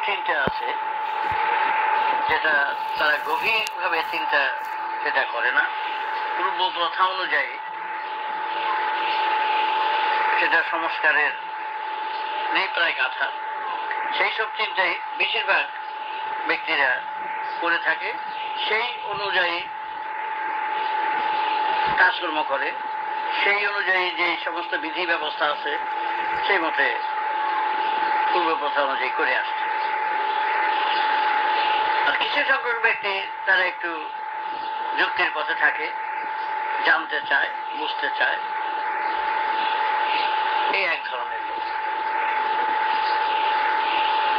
চিন্তা আছে যেটা তারা গভীরভাবে চিন্তা সেটা করে না, পূর্ব প্রথা অনুযায়ী সেটা সংস্কারের নেই প্রায় গাথা। সেই সব চিন্তাই বেশিরভাগ ব্যক্তিরা করে থাকে, সেই অনুযায়ী কাজকর্ম করে, সেই অনুযায়ী যে সমস্ত বিধি ব্যবস্থা আছে সেই মতে পূর্ব প্রথা অনুযায়ী করে আসছে। আর কিছু সংখ্যক ব্যক্তি তারা একটু যুক্তির পথে থাকে, জানতে চায়, বুঝতে চায়, এই এক ধরনের লোক।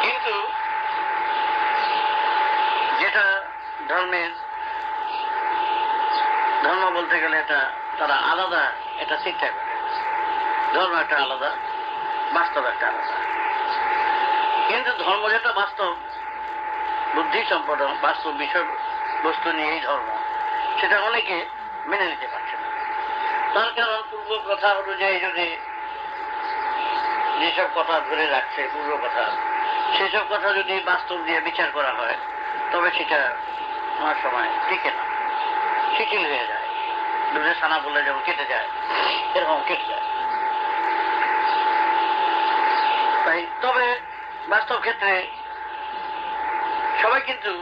কিন্তু যেটা ধর্ম বলতে গেলে এটা তারা আলাদা, এটা চিন্তা করে। ধর্ম একটা আলাদা, বাস্তব একটা আলাদা। কিন্তু ধর্ম যেটা বাস্তব বুদ্ধি সম্পন্ন বাস্তব বিষয় বস্তু নিয়েই ধর্ম, সেটা অনেকে মেনে নিতে পারছে না। তার কারণ পূর্ব কথা অনুযায়ী যদি যেসব কথা ধরে রাখছে পূর্ব কথা, সেসব কথা যদি বাস্তব দিয়ে বিচার করা হয় তবে সেটা আমার সময় টিকে না, শিথিল হয়ে যায়। দুধে ছানা বললে যেমন কেটে যায়, এরকম কেটে যায়। তাই তবে বাস্তব ক্ষেত্রে সবাই কিন্তু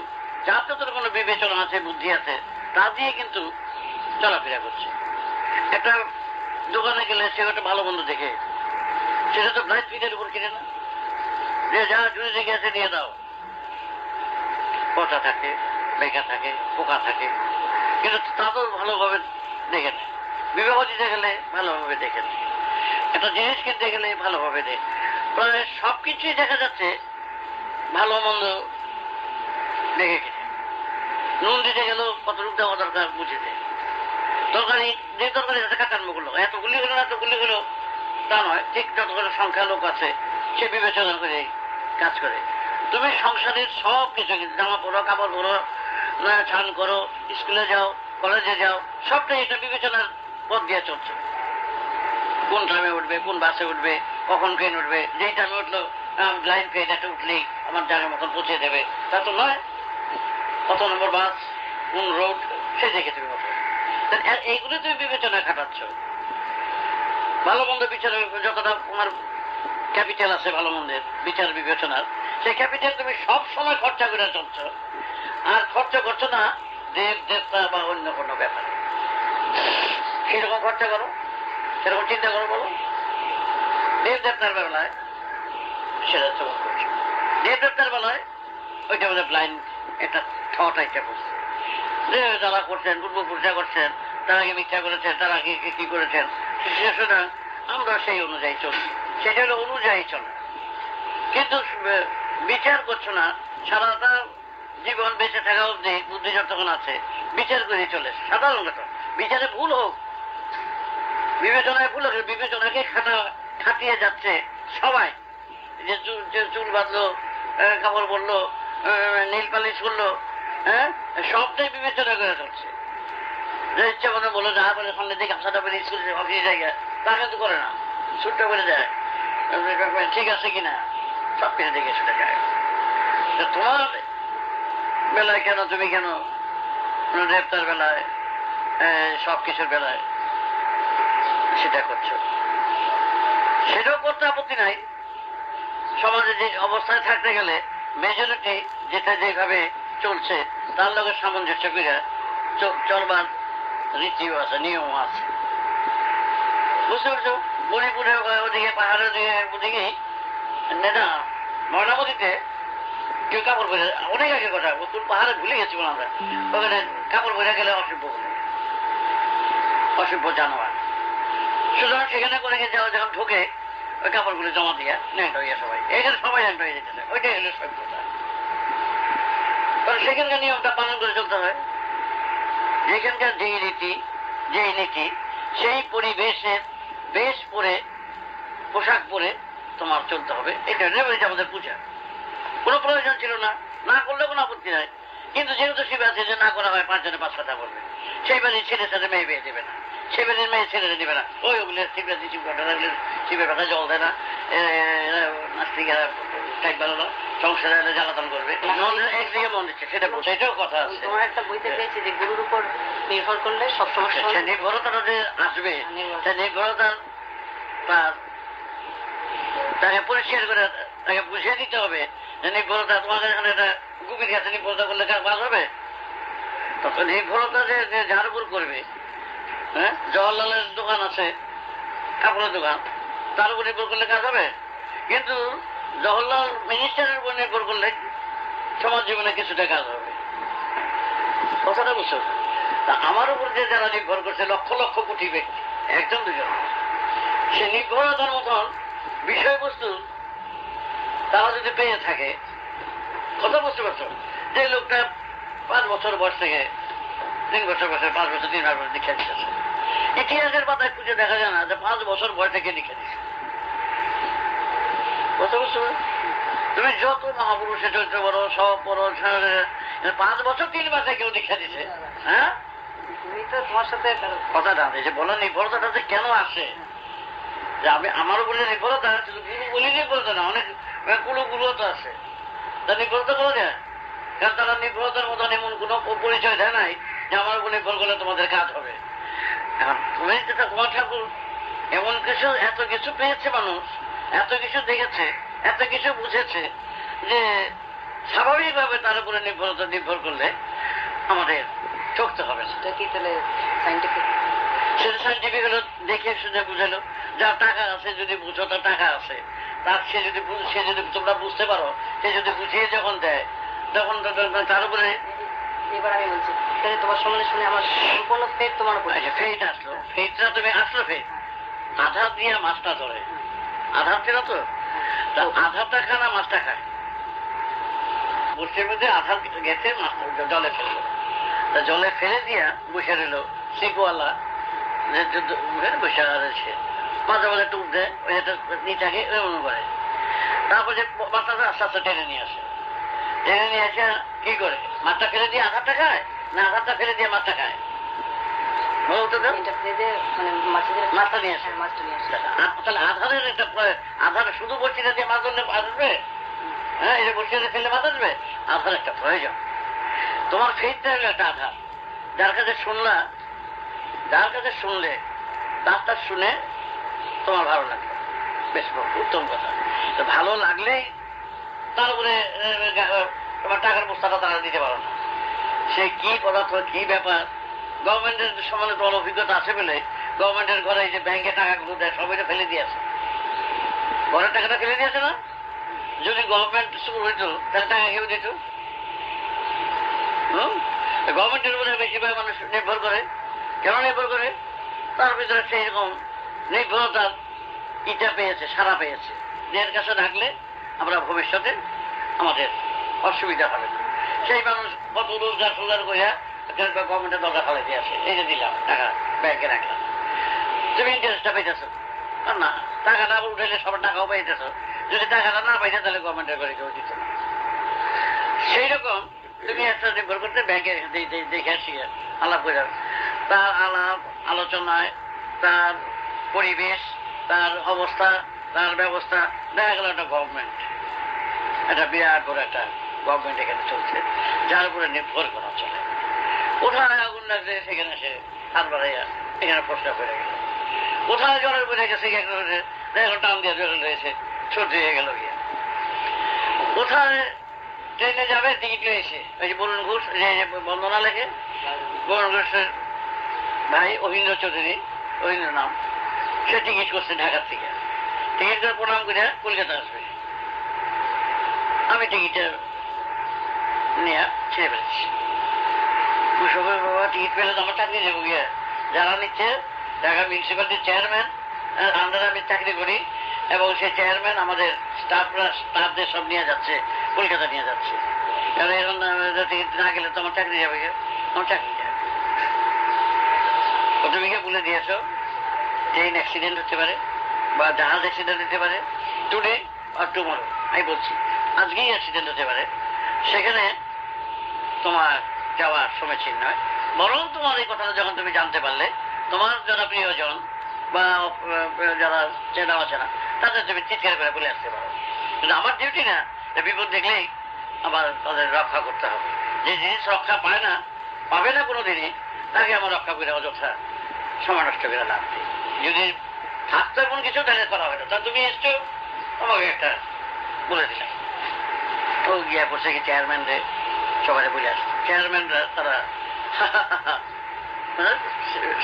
যার যত কোনো বিবেচনা আছে, বুদ্ধি আছে, তা দিয়ে কিন্তু চলাফেরা করছে। একটা দোকানে গেলে সে একটা ভালো মন্দ দেখে সেটা তো ব্লাইন্ড ফিটের উপর কিনে না, যে যা জুড়ে দেখে আছে দিয়ে দাও। পচা থাকে, বেকা থাকে, পোকা থাকে, কিন্তু তা তো ভালোভাবে দেখে নেয়। বিবাহ দিতে গেলে ভালোভাবে দেখে নেয়, একটা জিনিস কিনতে গেলে ভালোভাবে দেখে। প্রায় সবকিছুই দেখা যাচ্ছে ভালো মন্দ দেখে কিনে। নুন দিতে গেলেও কতটুকু দেওয়া দরকার বুঝে দেয়। তরকারি যে তরকারি আছে কাটার মুখগুলো এতগুলি হলো না, এতগুলি হলো তা নয়, ঠিক যতগুলো সংখ্যা লোক আছে সে বিবেচনা করে কাজ করে। তুমি সংসারের সব কিছু, জামা পরো, কাপড় পরো, স্নান করো, স্কুলে যাও, কলেজে যাও, সবটাই এটা বিবেচনার পথ দিয়ে চলছে। কোন টাইমে উঠবে, কোন বাসে উঠবে, কখন ট্রেন উঠবে, যেই টাইমে উঠলো লাইন ট্রেন একটা উঠলেই আমার জায়গার মতন পৌঁছে দেবে, তা তো নয়। কত নম্বর বাস, কোন রোড, সে দেখে তুমি উঠো। এইগুলো তুমি বিবেচনা খাটাচ্ছ। ভালো মন্দ বিচার যতটা তোমার ক্যাপিটাল আছে ভালো মন্দের বিচার বিবেচনার, সেই ক্যাপিটাল তুমি সব সময় খরচা করে চলছ। আর খরচা করছো না দেব দেবতা বা অন্য কোনো ব্যাপারে। সেরকম খরচা করো, সেরকম চিন্তা করো। বলো দেব দেবতার বেলায় সেটা চমক করছো, দেব দেবতার বেলায় ওইটা বোধহয় ব্লাইন্ড একটা থট একটা বলছে যে যারা করছেন, পূর্বপুরুষরা করছেন, তারা আগে মিথ্যা করেছেন, তারা আগে কি করেছেন, সুতরাং আমরা সেই অনুযায়ী চলি। সেটা হলো অনুযায়ী চলে, কিন্তু বিচার করছো না। সারাটা জীবন বেঁচে থাকা অবধি বুদ্ধি যতক্ষণ আছে বিচার করে চলে। সাধারণ কথা, বিচারে ভুল হোক, বিবেচনায় ভুল হোক, বিবেচনাকে খাটিয়ে যাচ্ছে সবাই। যে চুল বাঁধলো, কাপড় পরলো, নীল পালিশ করলো, হ্যাঁ, সবটাই বিবেচনা করে চলছে। যে ইচ্ছা মতো বলো যা বলে সামনে দিকে গামছাটা বেরিয়ে স্কুলে অফিসে জায়গায়, তা কিন্তু করে না, ছুটটা করে যায়, ঠিক আছে কিনা সব কিছু দেখে ছুটে যায়। তোমার বেলায় কেন, তুমি কেন দেবতার বেলায়, সব কিছুর বেলায় সেটা করছো? সেটাও করতে আপত্তি নাই। সমাজে যে অবস্থায় থাকতে গেলে মেজরিটি যেটা যেভাবে চলছে তার লোকের সামঞ্জস্য করে চলবার রীতিও আছে, নিয়মও আছে। বুঝতে পারছো? মণিপুরে ওদিকে পাহাড়ের ওদিকে নেতা ময়নামতিতে কেউ কাপড় পরে, অনেক আগে কথা, কোন পাহাড়ে ভুলে গেছি আমরা, ওখানে কাপড় পরে গেলে অসভ্য বলে, অসভ্য জানোয়ার। সুতরাং সেখানে করে যাওয়া যখন ঢোকে ওই কাপড়গুলো জমা দিয়া ন্যাংট হইয়া সবাই, এখানে সবাই ন্যাংট হয়ে যেতেছে, ওইটাই হলো সভ্যতা। কারণ সেখানকার নিয়মটা পালন করে চলতে হয়। যেখানকার যেই রীতি, যেই নীতি, সেই পরিবেশের বেশ পরে, পোশাক পরে তোমার চলতে হবে। এটা আমাদের পূজা। কোনো প্রয়োজন ছিল না, না করলে কোনো আপত্তি নাই। কিন্তু যেহেতু শিব আছে যে না করা হয় 5 জনে 5 কথা বলবে, সেই বাড়ির ছেলের সাথে মেয়ে বিয়ে দেবে না, সেই বাড়ির মেয়ে ছেলেরা দেবে না। ওগুলো শিবের শিব কথা শিবের কথা জল দেয় না, নাস্তিকেরা টাইপ ভালো না, সংসারে এলে জ্বালাতন করবে, একদিকে মন দিচ্ছে, সেটাও কথা আছে। তোমার একটা বইতে পেয়েছি যে গুরুর উপর নির্ভর করলে সব সমস্যা, সে নির্ভরতাটা যে আসবে, সে নির্ভরতা তাকে পরিষ্কার করে তাকে বুঝিয়ে দিতে হবে যে নির্ভরতা তোমাদের এখানে একটা গুপির কাছে নির্ভরতা করলে কাজ হবে। তখন নির্ভরতা যে যার উপর করবে, হ্যাঁ, জওয়াহরলালের দোকান আছে, কাপড়ের দোকান, তার উপর নির্ভর করলে কাজ হবে। কিন্তু জওহরলাল মিনিস্টারের উপর নির্ভর করলে সমাজ জীবনে কিছুটা কাজ হবে। কথাটা বুঝতে হবে। তা আমার উপর যে যারা নির্ভর করছে লক্ষ লক্ষ কোটি ব্যক্তি, একজন দুজন, সে নির্ভরতার মতন বিষয়বস্তু তারা যদি পেয়ে থাকে, কথা বুঝতে পারছো, যে লোকটা 5 বছর বয়স থেকে 3 বছর বয়সে 5 বছর 3 মাস বয়সে দীক্ষা দিতেছে, ইতিহাসের পাতায় খুঁজে দেখা যায় না যে 5 বছর বয়স থেকে দীক্ষা দিচ্ছে। কথা বুঝতে পারো? তুমি যত মহাপুরুষের চরিত্র বড়, সব বড়, 5 বছর 3 মাসে কেউ দীক্ষা দিচ্ছে। হ্যাঁ, তোমার সাথে কথাটা যে বলো নির্ভরতাটা যে কেন আসে, যে আমি আমার উপরে নির্ভরতা, শুধু গুরু বলি নির্ভরতা না, অনেক গুরু তো আছে, তা নির্ভরতা করা যায়। কারণ তারা নির্ভরতার মতন এমন কোনো পরিচয় দেয় নাই যে আমার উপর নির্ভর করলে তোমাদের কাজ হবে। এখন তুমি যেটা, তোমার ঠাকুর এমন কিছু, এত কিছু পেয়েছে মানুষ, এত কিছু দেখেছে, এত কিছু বুঝেছে যে স্বাভাবিকভাবে তার উপরে নির্ভর করলে আমাদের ঠকতে হবে না। সেটা কি তাহলে সাইন্টিফিক? সেটা সাইন্টিফিক হলো, দেখে শুনে বুঝালো। যার টাকা আছে, যদি বুঝো তার টাকা আছে, তার সে যদি তোমরা বুঝতে পারো, সে যদি বুঝিয়ে যখন দেয়, তখন তার উপরে। এবার আমি বলছি, তাহলে তোমার সম্বন্ধে শুনে আমার সম্পূর্ণ ফেট তোমার উপর। আচ্ছা, ফেট আসলো, ফেটটা তুমি আসলো, ফেট আধার দিয়ে মাছটা ধরে, আধার ছিল তো, আধারটা খায় না মাছটা খায়, বসির মধ্যে আধার গেছে, মাছটা জলে ফেললো, তা জলে ফেলে দিয়া বসে রইল শিকওয়ালা, বসে আছে, মাঝে মাঝে টুক দেয়, ওই একটা নিচাকে এমন করে, তারপর যে মাছটা আস্তে আস্তে টেনে নিয়ে আসে, টেনে নিয়ে আসে কি করে, মাছটা ফেলে দিয়ে আধারটা খায় না আধারটা ফেলে দিয়ে মাছটা খায়? মাছটা নিয়ে আসে। তাহলে আধারের একটা, আধার শুধু বসিটা দিয়ে মাছ ধরলে আসবে? হ্যাঁ, এই যে বসিটা ফেললে মাছ আসবে? আধার একটা প্রয়োজন। তোমার ফেটটা হলো একটা আধার, যার কাছে শুনলে তারটা শুনে তোমার ভালো লাগবে, বেশ উত্তম কথা। তো ভালো লাগলেই তার উপরে তোমার টাকার বস্তাটা তারা দিতে পারো না, সে কি পদার্থ, কি ব্যাপার। গভর্নমেন্টের সম্বন্ধে তোমার অভিজ্ঞতা আছে বলে গভর্নমেন্টের ঘরে যে ব্যাংকে টাকাগুলো দেয় সবাইটা ফেলে দিয়েছে, ঘরের টাকাটা ফেলে দিয়েছে না? যদি গভর্নমেন্ট শুরু হইতো তাহলে টাকা কেউ দিত? গভর্নমেন্টের উপরে বেশিরভাগ মানুষ নির্ভর করে। কেন নির্ভর করে? তার ভিতরে সেই রকম নির্ভরতার ইটা পেয়েছে, সারা পেয়েছে, এর কাছে রাখলে আমরা ভবিষ্যতে আমাদের অসুবিধা হবে। সেই মানুষ কত রোজগার করিয়া গভর্নমেন্টের দরকার ফেলে দিয়ে আসে, এই যে দিলাম টাকা ব্যাংকে রাখলাম, তুমি ইন্টারেস্টটা পাইতেছো না, টাকাটা উঠাইলে সবার টাকাও পাইতেছো, যদি টাকাটা না পাইতে তাহলে গভর্নমেন্টের করে কেউ দিত না। সেই রকম তুমি একটা নির্ভর করতে ব্যাংকে দেখে আসি, আলাপ করে তার আলাপ আলোচনায়, তার পরিবেশ, তার অবস্থা, তার ব্যবস্থা, দেখা গেল একটা গভর্নমেন্ট, একটা বিরাট বড় একটা গভর্নমেন্ট এখানে চলছে, যার উপরে নির্ভর করা চলে। কোথায় আগুন লাগছে সেখানে সে হাত বাড়াইয়া এখানে প্রস্তাব করে গেল, কোথায় জলের পরে গেছে দেখো টান দিয়ে জল রয়েছে, সর্দি হয়ে গেল গিয়া, কোথায় ট্রেনে যাবে টিকিট এসে, ওই যে বরুণ ঘোষ বন্দনা লেখে, বরুণ ঘোষের ভাই অহিন্দ্র চৌধুরী, অহিন্দ্র নাম, সে টিকিট করছে ঢাকার থেকে, টিকিট করে প্রণাম করে কলকাতা আসবে, আমি টিকিটটা নিয়ে ছেড়ে ফেলেছি। কুশবের বাবা টিকিট পেলে তো আমার চাকরি যাবো গিয়ে, যারা নিচ্ছে ঢাকা মিউনিসিপ্যালিটির চেয়ারম্যান আন্ডারে আমি চাকরি করি, এবং সেই চেয়ারম্যান আমাদের স্টাফদের সব নিয়ে যাচ্ছে, কলকাতা নিয়ে যাচ্ছে। কারণ এখন টিকিট না গেলে তো আমার চাকরি যাবে, আমার চাকরি যাবে। তুমি কে বলে দিয়েছো ট্রেন অ্যাক্সিডেন্ট হতে পারে বা জাহাজ অ্যাক্সিডেন্ট হতে পারে, টুডে আর টুমরো, আমি বলছি আজকেই অ্যাক্সিডেন্ট হতে পারে, সেখানে তোমার যাওয়ার সমীচীন নয়। বরং তোমার এই কথাটা যখন তুমি জানতে পারলে, তোমার যারা প্রিয়জন বা যারা চেনা অচেনা তাদের তুমি চিৎকার করে বলে আসতে পারো। কিন্তু আমার ডিউটি না বিপদ দেখলেই আবার তাদের রক্ষা করতে হবে। যে জিনিস রক্ষা পায় না, পাবে না কোনোদিনই, তাকে আমার রক্ষা করে অযথা সময় নষ্ট করে লাভ নেই। যদি থাকতো এমন কিছু তাহলে করা হতো। তা তুমি এসছো, আমাকে একটা বলে দিলাম। ও গিয়া বসে কি চেয়ারম্যানরে সবাই বলে আসতো। চেয়ারম্যানরা তারা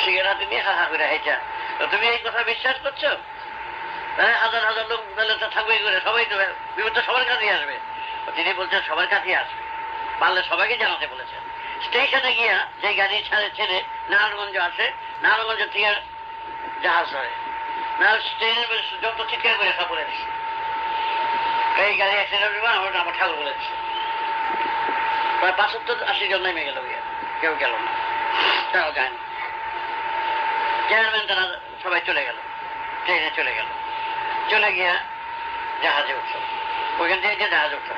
সিগারেট হাতে নিয়ে হা হা করে হাইটা, তুমি এই কথা বিশ্বাস করছো? হাজার হাজার লোক তাহলে তো থাকবেই করে, সবাই তো বিপদ তো সবার কাছেই আসবে। তিনি বলছেন সবার কাছেই আসবে, পারলে সবাইকে জানাতে বলেছেন। স্টেশনে গিয়া যে গাড়ি ছেড়ে নারায়ণগঞ্জ আসে, নারায়ণগঞ্জ থেকে জাহাজ ধরে, না ট্রেনের যত চিৎকার করে সব বলে দিচ্ছে এই গাড়ি অ্যাক্সিডেন্ট আমার ঠাকুর বলে দিচ্ছে। প্রায় ৭৫-৮০ জন নেমে গেল, গিয়ে কেউ গেল না, তারাও যায়নি। চেয়ারম্যান তারা সবাই চলে গেল, ট্রেনে চলে গেল, চলে গিয়া জাহাজে উঠল। ওইখান থেকে জাহাজ উঠল,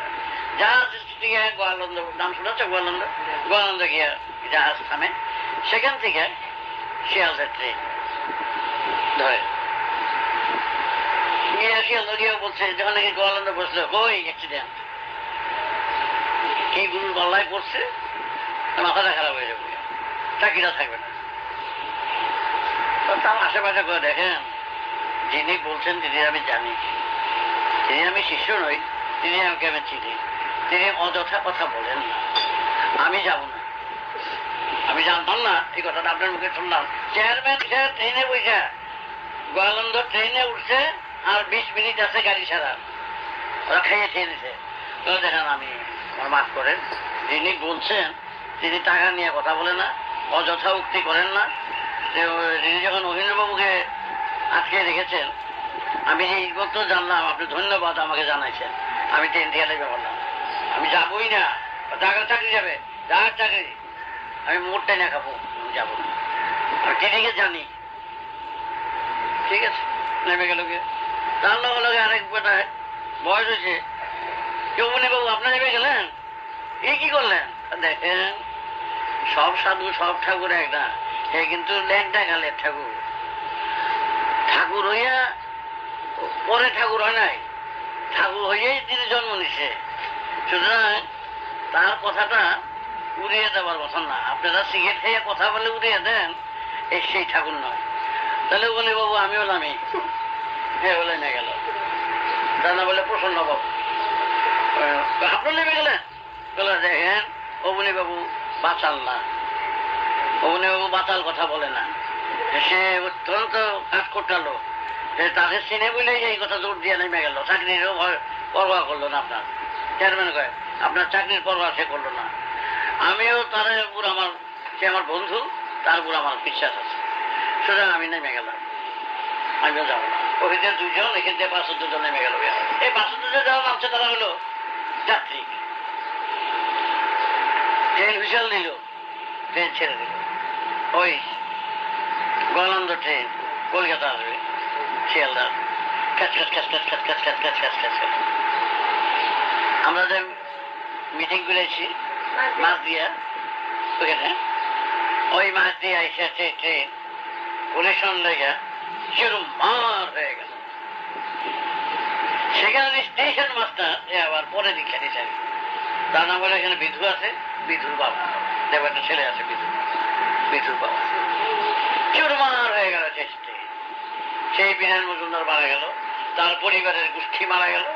জাহাজ গিয়ে গোয়ালন্দ, নাম শুনেছ গোয়ালন্দ? গোয়ালন্দ গিয়া জাহাজ থামে, সেখান থেকে শিয়ালদার ট্রেন ধরে গিয়ে শিয়ালদা গিয়ে বলছে যখন নাকি গোয়ালন্দ বসলো, ওই অ্যাক্সিডেন্ট, কি গুরুর পাল্লায় পড়ছে, মাথাটা খারাপ হয়ে যাবে, চাকরিটা থাকবে না। তার আশেপাশে করে দেখেন, যিনি বলছেন তিনি আমি জানি, তিনি আমি শিষ্য নই, তিনি আমাকে আমি চিনি, তিনি অযথা কথা বলেন না। আমি যাব না, আমি জানতাম না এই কথাটা, আপনার মুখে শুনলাম। চেয়ারম্যান ট্রেনে বইসা গোয়ালন্দ ট্রেনে উঠছে, আর ২০ মিনিট আছে গাড়ি ছাড়া, ওরা খাইয়ে খেয়ে নিছে। তো দেখেন, আমি আমার মাফ করেন, যিনি বলছেন তিনি টাকা নিয়ে কথা বলে না, অযথা উক্তি করেন না। তিনি যখন মহিন্দ্রবাবুকে আটকে রেখেছেন, আমি এই মতো জানলাম, আপনি ধন্যবাদ আমাকে জানাইছেন, আমি ট্রেন থেকে লেগে বললাম আমি যাবই না, টাকার চাকরি যাবে, যার চাকরি আমি মোট টেনে খাবো, আমি যাবো না, আমি ট্রেনিংয়ে জানি। ঠিক আছে, নেমে গেল গিয়ে, তার লগে লগে আরেক বেটায় বয়স হয়েছে, কেউ মনে বাবু আপনার নেমে গেলেন, এই কি করলেন? দেখেন, সব সাধু সব ঠাকুর এক না, এ কিন্তু ল্যাংটা গালের ঠাকুর, ঠাকুর হইয়া পরে ঠাকুর হয় নাই, ঠাকুর হইয়াই তিনি জন্ম নিছে। সুতরাং তার কথাটা উড়িয়ে দেওয়ার কথা না। আপনারা সিগারেট খাইয়া কথা বলে উড়িয়ে দেন, এই সেই ঠাকুর নয়। তাহলে বলে বাবু আমিও নামি, হ্যাঁ বলে নিয়ে গেল। দাদা বলে প্রসন্ন বাবু, আপনার নেমে গেলেন? বলে দেখেন, অবনী বাবু বাঁচাল না, অবনী বাবু বাঁচাল কথা বলে না, সে অত্যন্ত কাজ করতালো, তাকে চিনে বলে এই কথা জোর দিয়ে নেমে গেল, চাকরিরও পরোয়া করলো না। আপনার চেয়ারম্যান কয় আপনার চাকরির পরোয়া সে করলো না। আমিও তার উপর আমার, সে আমার বন্ধু, তার উপর আমার বিশ্বাস আছে, সুতরাং আমি নেমে গেলাম, আমিও যাবো না। ওখানে ২ জন, এখান থেকে ৫০ জন নেমে গেল। এই ৫০ জন যারা নামছে তারা হলো যাত্রী। ট্রেন হুইসেল দিল, ট্রেন ছেড়ে দিল, ওই গোয়ালন্দ ট্রেন কলকাতা আসবে, Sealdah catch catch catch catch catch catch catch catch catch catch. আমরা যে মিটিং করেছি মাছ দিয়া, ওখানে ওই মাছ দিয়ে আইসে ট্রেন পুলিশন লেগে সেরকম মার হয়ে গেল। সেখানে স্টেশন মাস্টার আবার পরে দীক্ষা দিয়েছে, তার নাম বলে এখানে বিধু আছে, বিধুর বাবা, দেখো একটা ছেলে আছে বিধু, বিধুর বাবা চুরমার হয়ে গেল। সেই বিধান মজুমদার মারা গেল, তার পরিবারের গোষ্ঠী মারা গেল।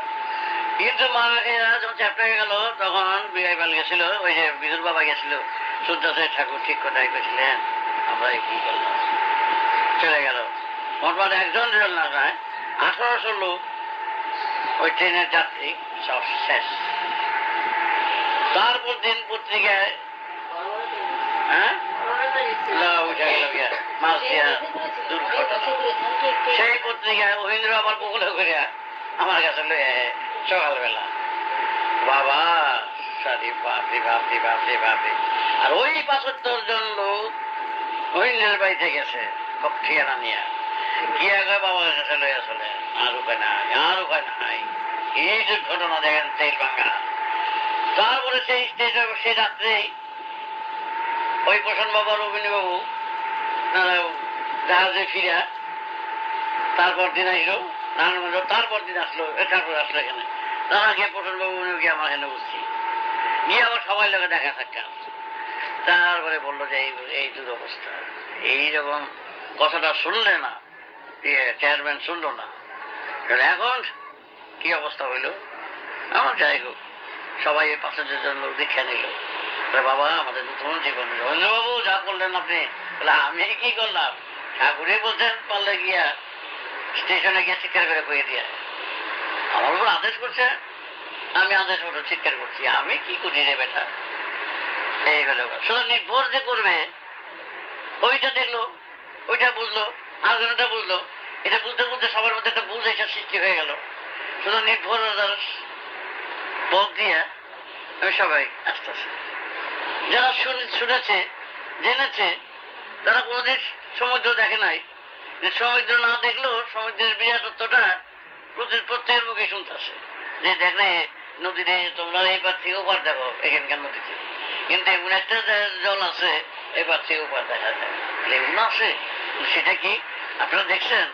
কিন্তু এরা যখন চ্যাপ্টা গেল, তখন বিআইবাল গেছিল, ওই যে বিধুর বাবা গেছিল, সূর্যদাস ঠাকুর ঠিক কথাই করেছিলেন, আমরা কি করলাম, চলে গেল। মোটমাট একজন রেল না যায়, ১৮০০ লোক ওই ট্রেনের যাত্রী সব শেষ। তারপর দিন পত্রিকায় উঠে গেল গিয়া মাছ দিয়া দুর্ঘটনা। সেই পত্রিকায় মহিন্দ্র আবার বকুলে করিয়া আমার কাছে লইয়া সকালবেলা, বাবা সারি বাপরি বাপরি বাপরি বাপরি। আর ওই ৭৫ জন লোক মহিন্দ্রের বাড়িতে গেছে ঠিকানা নিয়ে, গিয়া গিয়ে বাবার কাছে লইয়া চলে, আর উপায় নাই, আর উপায় নাই, এই দুর্ঘটনা দেখেন তেল ভাঙ্গা। তারপরে সেই স্টেশনে সে রাত্রে ওই প্রসন্ন বাবু আর অভিনী বাবু জাহাজে ফিরা তারপর দিন আসলো নারায়ণগঞ্জ, তারপর দিন আসলো, তারপর আসলো এখানে তারা গিয়ে প্রসন্ন বাবু গিয়ে আমার এখানে বুঝছি গিয়ে আবার সবাই লোকে দেখা সাক্ষাৎ তারপরে বললো যে এই দুরবস্থা এইরকম কথাটা শুনলে না চেয়ারম্যান শুনলো না এখন কি অবস্থা হইলো আমার যাই হোক সবাই এই 5,000 জন লোক দীক্ষা নিল বাবা আমাদের নতুন জীবন রবীন্দ্রবাবু যা করলেন আপনি আমি কি করলাম ঠাকুরই বলছেন পারলে গিয়া স্টেশনে গিয়ে চিৎকার করে বয়ে দিয়ে আমার উপর আদেশ করছে আমি আদেশ মতো চিৎকার করছি আমি কি করি রে বেটা এই হলো শুধু নির্ভর যে করবে ওইটা দেখলো ওইটা বুঝলো আরেকজনটা বুঝলো এটা বুঝতে বুঝতে সবার মধ্যে একটা বুঝ এটা সৃষ্টি হয়ে গেল শুধু নির্ভর পথ দিয়ে আমি সবাই আসতেছে যারা শুনেছে জেনেছে তারা কোনোদিন সমুদ্র দেখে নাই সমুদ্র না দেখলেও সমুদ্রের বিরাটত্বটা প্রত্যেকের মুখে শুনতেছে যে দেখলে নদীতে তোমরা এইবার থেকে ওপার দেখো এখানকার নদীতে কিন্তু এমন একটা জল আছে এবার থেকে ওপার দেখা যায় এমন আছে সেটা কি আপনারা দেখছেন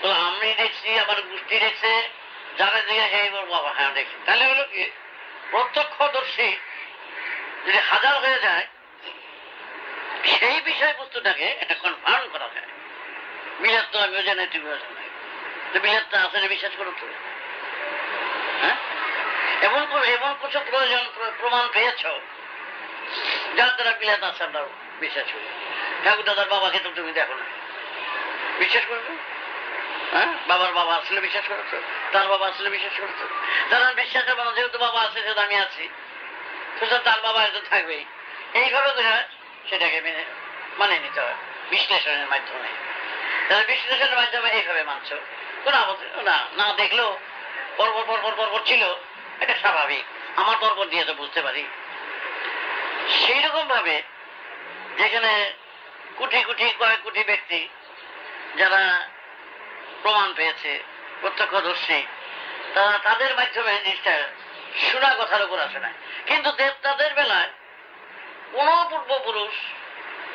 তো আমি দেখছি আমার গোষ্ঠী দেখছে যারা দিকে সেই বাবা হ্যাঁ দেখছি তাহলে হলো কি প্রত্যক্ষদর্শী যদি হাজার হয়ে যায় সেই বিষয়বস্তুটাকে এটা কনফার্ম করা যায় মিলাদ তো আমিও জানাই তুমিও জানাই তো মিলাদটা আসলে বিশ্বাস করো তো হ্যাঁ এমন কিছু প্রমাণ পেয়েছ যার দ্বারা মিলাদ আছে আমরা বিশ্বাস করি ঠাকুর দাদার বাবাকে তো তুমি দেখো না বিশ্বাস করবে হ্যাঁ বাবার বাবা আসলে বিশ্বাস করেছো তার বাবা আসলে বিশ্বাস করেছো তারা বিশ্বাস হবে না যেহেতু বাবা আছে সেটা আমি আছি সুতরাং তার বাবা একজন থাকবেই এইভাবে করে সেটাকে মানে নিতে হয় বিশ্লেষণের মাধ্যমে তারা বিশ্লেষণের মাধ্যমে এইভাবে মানছ কোন না না দেখলেও পরপর ছিল এটা স্বাভাবিক আমার পরপর দিয়ে তো বুঝতে পারি সেই রকম ভাবে যেখানে কয়েক কোটি ব্যক্তি যারা প্রমাণ পেয়েছে প্রত্যক্ষদর্শী তারা তাদের মাধ্যমে জিনিসটা শোনা কথার উপর আসে না কিন্তু দেবতাদের বেলায় কোন পূর্বপুরুষ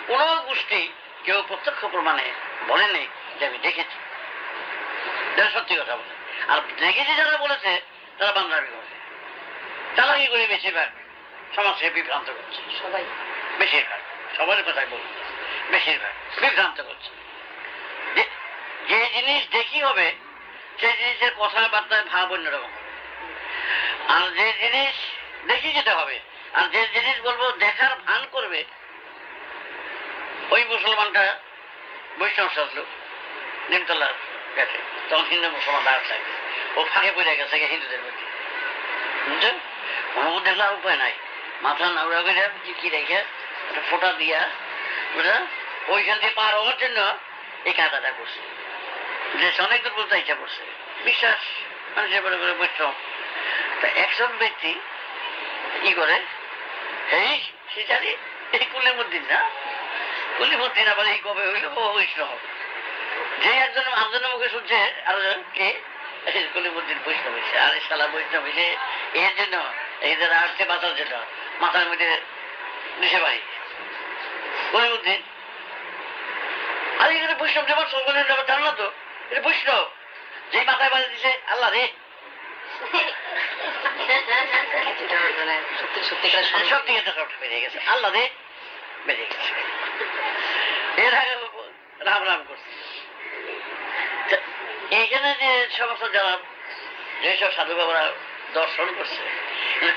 কোন গোষ্ঠী কেউ প্রত্যক্ষ প্রমাণে বলেনি যে আমি দেখেছি যারা সত্যি কথা বলে আর দেখেছি যারা বলেছে তারা বাংলামি করে চালাকি করে বেশিরভাগ সমাজকে বিভ্রান্ত করছে সবাই বেশিরভাগ সবার কথাই বলুন বেশিরভাগ বিভ্রান্ত করছে যে জিনিস দেখি হবে সেই জিনিসের কথাবার্তায় ভাব অন্যরকম হবে আর যে জিনিস দেখি যেতে হবে আর যে জিনিস বলবো দেখার ভান করবে ওই মুসলমানটা বৈষ্ণব সাজলো নিমতলার গেছে তখন হিন্দু মুসলমান দাঁড় থাকে ও ফাঁকে পড়ে গেছে হিন্দুদের মধ্যে বুঝছেন কোনো দেখলে আর উপায় নাই মাথা নাউড়া করে কি রেখে একটা ফোঁটা দিয়া বুঝা ওইখান থেকে পার হওয়ার জন্য এই কাদাটা করছে দেশ অনেক দূর বলতে ইচ্ছা করছে বিশ্বাস মানুষের বলে করে বৈষ্ণব তা একজন ব্যক্তি কি করে এই সে জানি এই কুলিমুদ্দিন না কুলিমুদ্দিন আবার এই কবে হইল ও বৈষ্ণব যে একজন আমজনের মুখে শুনছে আরো কে কুলিমুদ্দিন বৈষ্ণব হয়েছে আর সালা বৈষ্ণব হয়েছে এর জন্য এদের আসছে বাঁচার জন্য মাথার মধ্যে দেশে বাড়ি কুলিমুদ্দিন আর এখানে বৈষ্ণব যেমন সর্বজনীন জান না তো এটা বৈষ্ণব যেই মাথায় বাড়ি দিছে আল্লাহ রে সত্যি বেরিয়ে গেছে আল্লাহ রে বেরিয়ে গেছে এর আগে রাম রাম করছে এইখানে যে সমস্ত যারা যেসব সাধু বাবারা দর্শন করছে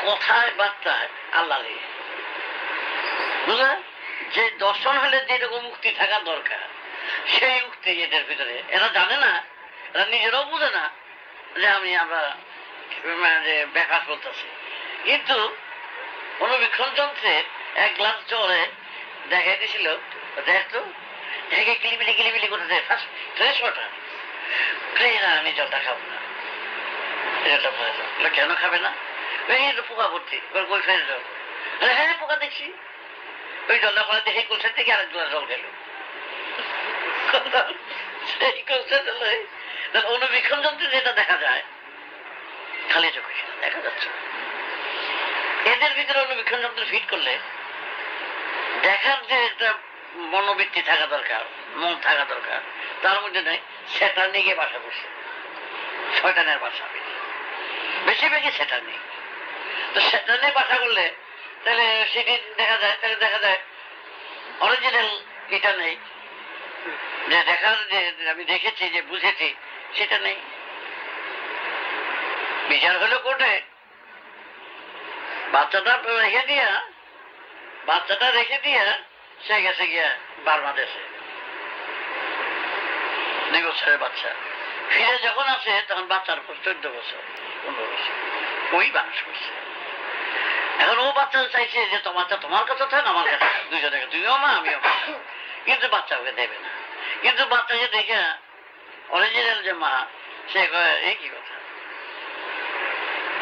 কথায় বার্তায় আল্লাহ রে বুঝলে যে দর্শন হলে যেরকম মুক্তি থাকা দরকার সেই মুক্তি এদের ভিতরে এরা জানে না এরা নিজেরাও বুঝে না যে আমরা যে ব্যাঘাত বলতেছি কিন্তু অনুবীক্ষণ যন্ত্রে এক গ্লাস জলে দেখাই দিয়েছিল দেখতো দেখে কিলিমিলি করতে ফ্রেশ ওয়াটার আমি জলটা খাবো না কেন খাবে না পোকা ভর্তি ওই ফ্রেশ জল হ্যাঁ পোকা দেখছি ওই জলটা করে দেখে কোলসের থেকে আরেক গ্লাস জল খেলো সেই কোলসের জলে অনুবীক্ষণ যন্ত্রে যেটা দেখা যায় খালি চোখে সেটা দেখা যাচ্ছে এদের ভিতরে অনুবীক্ষণ যন্ত্র ফিট করলে দেখার যে একটা মনোবৃত্তি থাকা দরকার মন থাকা দরকার তার মধ্যে নেই সেটা নিয়ে বাসা বসে শয়তানের বাসা বেশিরভাগই সেটা নেই। তো সেটা নিয়ে বাসা করলে তাহলে সেটি দেখা যায় অরিজিনাল এটা নেই, যে দেখার যে আমি দেখেছি যে বুঝেছি সেটা নেই। বিচার হলো কোর্টে, বাচ্চাটা রেখে দিয়া সে গেছে গিয়া বাংলাদেশে, 2 বছরের বাচ্চা। ফিরে যখন আসে তখন বাচ্চার উপর 14 বছর 15 বছর ওই মানুষ করছে। এখন ও বাচ্চা চাইছে যে তোমার কাছে থাক আমার কাছে, দুজনে, তুমিও মা আমিও মা, কিন্তু বাচ্চা ওকে দেবে না। কিন্তু বাচ্চাকে দেখে অরিজিনাল যে মা, সে এই কি কথা।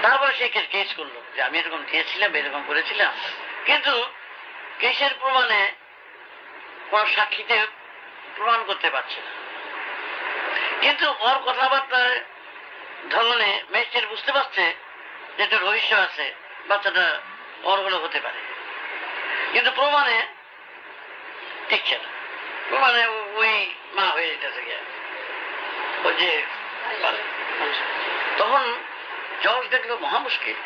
তারপরে সে কেস করলো যে আমি এরকম দিয়েছিলাম, এরকম করেছিলাম, কিন্তু কেসের প্রমাণে কোন সাক্ষীতে প্রমাণ করতে পারছে না। কিন্তু ওর কথাবার্তার ধরনে ম্যাজিস্ট্রেট বুঝতে পারছে যে একটা রহস্য আছে, বাচ্চাটা ওর হলে হতে পারে, কিন্তু প্রমাণে টিকছে না। প্রমাণে ওই মা হয়ে যেতেছে গিয়া ওই যে। তখন জজ দেখলো মহা মুশকিল।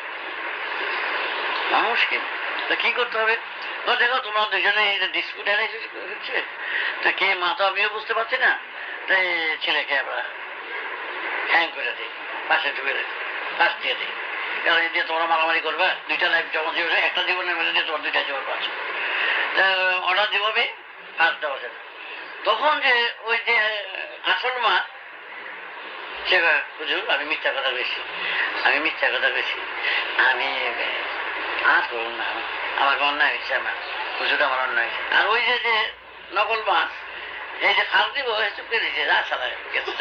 তা কি করতে হবে? দেখো তোমরা দুজনে ডিসপিউট হচ্ছে, তা কে মা তো আমিও বুঝতে পারছি না, তাই ছেলেকে আমরা হ্যাং করে দিই, পাশে ঢুকে দিই, পাশ দিয়ে দিই। কারণ এই দিয়ে তোমরা মারামারি করবে, 2টা লাইফ জমা জীবনে, একটা জীবনে মেলে দিয়ে তোমার 2টা জীবন পাচ্ছ, অর্ডার দিবে আর দেওয়া যাবে। তখন যে ওই যে আসল মা, সে হুজুর আমি মিথ্যা কথা বেশি, আমি আর করুন না, আমার অন্যায় হয়েছে, আমার হুজুর আমার অন্যায় হয়েছে। আর ওই যে নকল মা, এই যে ফাল দিব চুপ করে দিয়েছে, যা সারা গেছে,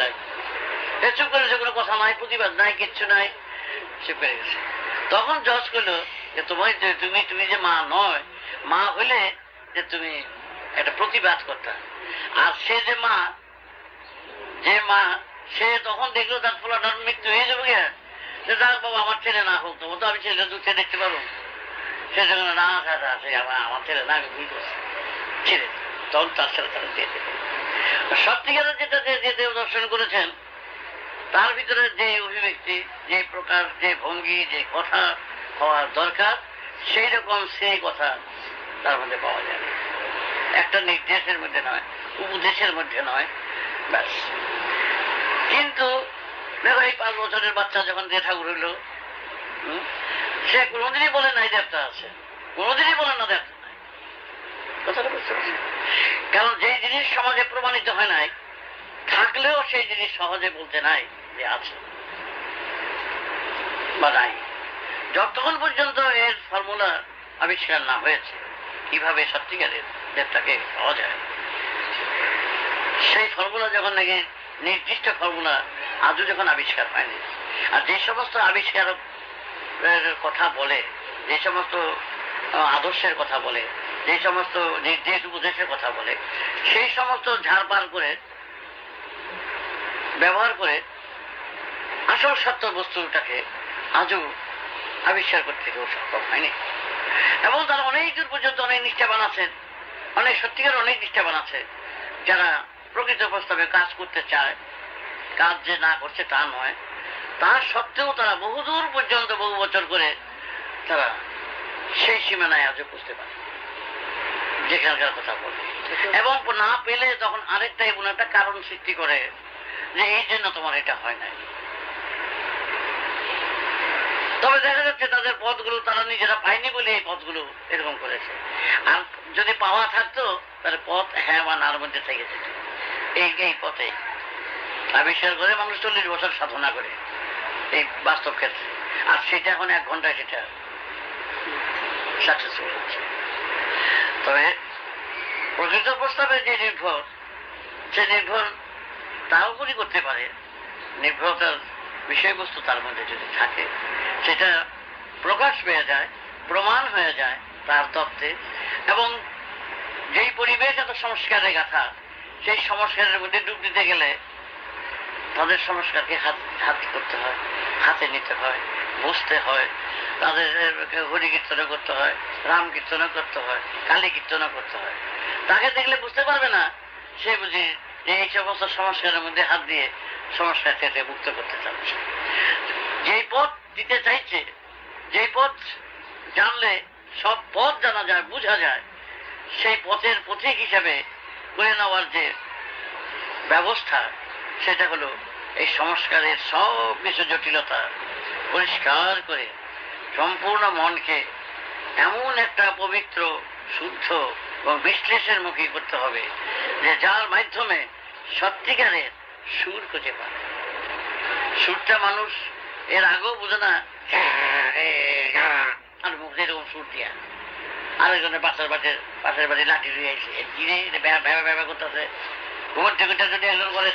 চুপ করেছে, কোনো কথা নাই, প্রতিবাদ নাই, কিচ্ছু নাই, চুপ করে গেছে। তখন জজ করলো যে তুমি যে মা নয়, মা হইলে যে তুমি একটা প্রতিবাদ করতাম। আর সে যে মা সে তখন দেখলো তার ফলাটার মৃত্যু হয়ে যাবে, যাক বাবা আমার ছেলে না হোক, তখন তো আমি ছেলেটা দুধে দেখতে পারবো, সে যখন না আছে আমার ছেলে না, আমি ভুল করছি, ছেড়ে তখন তার ছেলে তারা দিয়ে দেবে। সত্যিকারের যেটা যে দেব দর্শন করেছেন, তার ভিতরে যে অভিব্যক্তি, যে প্রকার, যে ভঙ্গি, যে কথা হওয়ার দরকার, সেই রকম সেই কথা তার মধ্যে পাওয়া যায়। একটা নির্দেশের মধ্যে নয়, উপদেশের মধ্যে নয়, ব্যাস। কিন্তু দেখো এই 5 বছরের বাচ্চা যখন যে ঠাকুর হইল, সে কোনোদিনই বলে নাই দেবতা আছে, কোনোদিনই বলে না দেবতা নাই। কথাটা বুঝতে পারছি? কারণ যে জিনিস সমাজে প্রমাণিত হয় নাই, থাকলেও সেই জিনিস সহজে বলতে নাই যে আছে বা নাই। যতক্ষণ পর্যন্ত এর ফর্মুলা আবিষ্কার না হয়েছে, কিভাবে সত্যিকারের দেবতাকে পাওয়া যায়, সেই ফর্মুলা যখন নাকি নির্দিষ্ট ফর্মুলা আজও যখন আবিষ্কার হয়নি। আর যে সমস্ত আবিষ্কারক কথা বলে, যে সমস্ত আদর্শের কথা বলে, যে সমস্ত নির্দেশ উপদেশের কথা বলে, সেই সমস্ত ঝাড়পাড় করে ব্যবহার করে আসল সত্য বস্তুটাকে আজও আবিষ্কার করতে কেউ সক্ষম হয়নি। এবং তারা অনেক দূর পর্যন্ত অনেক নিষ্ঠাবান আছেন, অনেক সত্যিকার অনেক নিষ্ঠাবান আছে, যারা প্রকৃত প্রস্তাবে কাজ করতে চায়, কাজ যে না করছে তা নয়, তার সত্ত্বেও তারা বহুদূর পর্যন্ত বহু বছর করে তারা সেই সীমানায় আজও বুঝতে পারে যেখানকার কথা বলে। এবং না পেলে তখন আরেকটা এমন একটা কারণ সৃষ্টি করে যে এই জন্য তোমার এটা হয় নাই। তবে দেখা যাচ্ছে তাদের পথগুলো তারা নিজেরা পায়নি বলে এই পথগুলো এরকম করেছে। আর যদি পাওয়া থাকতো তাহলে পথ হ্যাঁ বা নার মধ্যে থেকে যেত। এই পথে আবিষ্কার করে মানুষ 40 বছর সাধনা করে এই বাস্তব ক্ষেত্রে, আর সেটা এখন 1 ঘন্টায় সেটা সাকসেসফুল হচ্ছে। তবে প্রকৃত প্রস্তাবে যে নির্ভর, সে নির্ভর তার উপরই করতে পারে। নির্ভরতার বিষয়বস্তু তার মধ্যে যদি থাকে, সেটা প্রকাশ পেয়ে যায়, প্রমাণ হয়ে যায় তার তত্ত্বে। এবং যেই পরিবেশ এত সংস্কারে গাথা, সেই সংস্কারের মধ্যে ডুব দিতে গেলে তাদের সংস্কারকে হাত করতে হয়, হাতে নিতে হয়, বুঝতে হয়। তাদের হরি কীর্তনও করতে হয়, রাম কীর্তনও করতে হয়, কালী কীর্তনও করতে হয়। তাকে দেখলে বুঝতে পারবে না সে বুঝি যে এই সমস্ত সংস্কারের মধ্যে হাত দিয়ে সংস্কার থেকে মুক্ত করতে চাচ্ছে। যেই পথ দিতে চাইছে, যেই পথ জানলে সব পথ জানা যায়, বোঝা যায়, সেই পথের পথিক হিসাবে করে নেওয়ার যে ব্যবস্থা, সেটা হলো এই সংস্কারের সব কিছু জটিলতা পরিষ্কার করে সম্পূর্ণ মনকে এমন একটা পবিত্র, শুদ্ধ এবং বিশ্লেষণের মুখী করতে হবে যে যার মাধ্যমে সত্যিকারের সুর খুঁজে পায়। সুরটা মানুষ এর আগেও বোঝে না, আর মুখ যেরকম সুর দিয়া আরেকজনের পাশের বাড়ি লাঠি লুয়ে আইছে, ভেবে ভেবে করতেছে। ঘুমোর থেকে যদি একজন বলে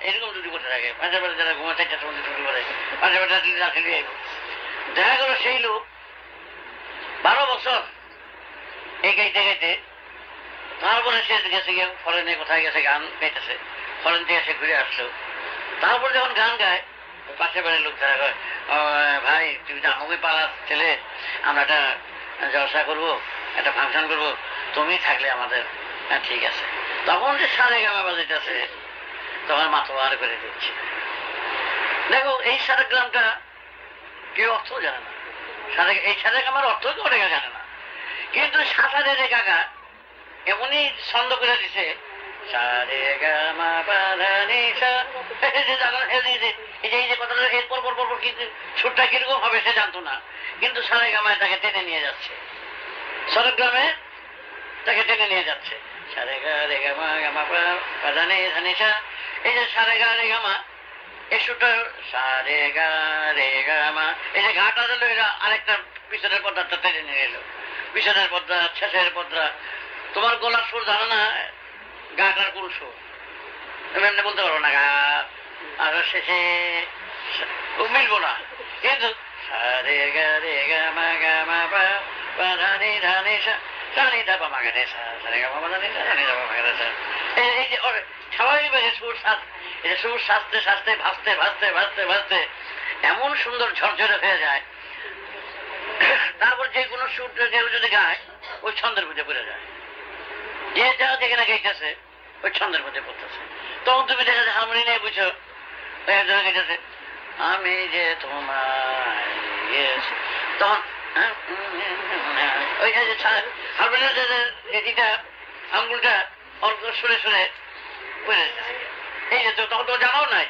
এরকম যদি করতে থাকে, পাশের বাড়ি যারা ঘুমোর 4টার সময় ছুটি করে পাশের বাড়ি লাঠি লুয়ে আইব। দেখা গেল সেই লোক 12 বছর এই গাইতে গাইতে, তারপরে সে গেছে গিয়ে ফরেনে কোথায় গেছে গান গাইতেছে, ফরেন থেকে সে ঘুরে আসলো। তারপর যখন গান গায়, পাশের বাড়ির লোক যারা কয়, ভাই তুমি তো আমাকে পাড়ার ছেলে, আমরা একটা জলসা করবো, একটা ফাংশন করবো, তুমি থাকলে আমাদের ঠিক আছে। তখন যে সারে গামা বাজাইতেছে, তখন মাথোয়ার করে দিচ্ছে। দেখো এই সারে গ্রামটা কেউ অর্থ জানে না, এই সারে গামার অর্থ কেউ অনেকে জানে না, কিন্তু সাঁতারের কাকা এমনই ছন্দ করে দিছে, সারে গামা পাধানিসা, এই যে কথাটা এরপর পর কিন্তু সুরটা কিরকম হবে সে জানতো না, কিন্তু সারে গামায় তাকে টেনে নিয়ে যাচ্ছে, সরগ্রামে তাকে টেনে নিয়ে যাচ্ছে। সারে গা রে গামা গামা পাধানি ধানিসা, এই যে সারে গা রে গামা, এই সুরটা সারে গা রে গামা, এই যে ঘাটা দিল, এরা আরেকটা পিছনের পর্দাটা টেনে নিয়ে এলো, পিছনের পর্দা, শেষের পর্দা। তোমার গলার সুর জানো না গাটার কোন সুর, তুমি এমনি বলতে পারো না গা, আর শেষে মিলবো না, কিন্তু সারে গা রে গামা গামা পাধানি ধানিসা সানি ধাপা মাগানে সারে গামা পাধানি সানি ধাপা মাগানে। এই যে স্বাভাবিকভাবে সুর সাজতে সাজতে ভাসতে ভাসতে ভাসতে ভাসতে এমন সুন্দর ঝরঝরে হয়ে যায়, তারপর যে কোনো সুর যদি গায় ওই ছন্দের মধ্যে পড়ে যায়, যে যা যেখানে গাইতেছে ওই ছন্দের মধ্যে পড়তেছে। তখন তুমি দেখা যায় হারমোনি নিয়ে বুঝো গাইতেছে, আমি যে তোমায়, তখন ওই হারমোনিয়াম এটা আঙ্গুলটা অল্প শুনে শুনে পড়ে যাচ্ছে। এই যে তখন তো জানাও নাই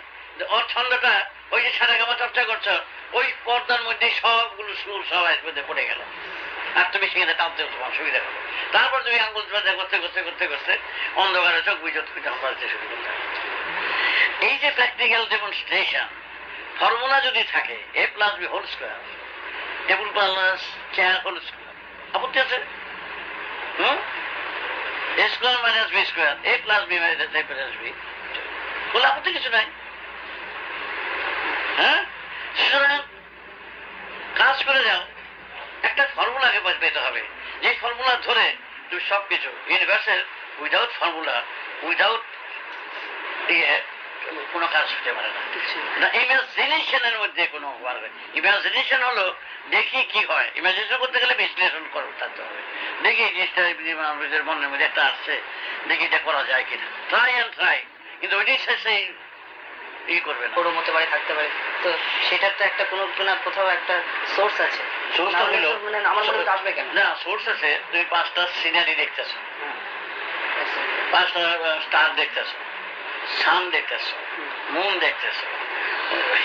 ওর ছন্দটা, ওই যে সারা গামা চর্চা করছো, ওই পর্দার মধ্যে সবগুলো সুর সব একসাথে পড়ে গেল, আর তুমি সেখানে টানতে তোমার সুবিধা হলো। তারপর তুমি আঙ্গুল করতে করতে করতে করতে অন্ধকারে চোখ বুঝে তুমি তখন বাড়তে শুরু করতে। এই যে প্র্যাকটিক্যাল ডেমনস্ট্রেশন ফর্মুলা যদি থাকে, a + b whole square, table plus chair whole square, আপত্তি আছে? a square minus b square, a + b minus a + b, বলে আপত্তি কিছু নাই। হ্যাঁ, সুতরাং কাজ করে যাও, একটা ফর্মুলাকে পেতে হবে, যে ফর্মুলা ধরে তুমি সবকিছু ইউনিভার্সাল, উইদাউট ফর্মুলা, উইদাউট কোনো কাজ হতে পারে না। ইমাজিনেশনের মধ্যে কোনো ইমাজিনেশন হলো দেখি কি হয়, ইমাজিনেশন করতে গেলে বিশ্লেষণ করতে হবে, দেখি এই জিনিসটা মানুষের মনের মধ্যে একটা আসছে, দেখি এটা করা যায় কিনা, ট্রাই অ্যান্ড ট্রাই, কিন্তু ওইটাই শেষে ই করবে না, ওরম হতে পারে, থাকতে পারে। তো সেটার তো একটা কোনো না কোথাও একটা সোর্স আছে, সোর্সটা হলো মানে আমার মনে আসবে কেন না, সোর্স আছে। তুমি 5টা সিনারি দেখতেছো, 5টা স্টার দেখতেছো, সান দেখতেছো, মুন দেখতেছো,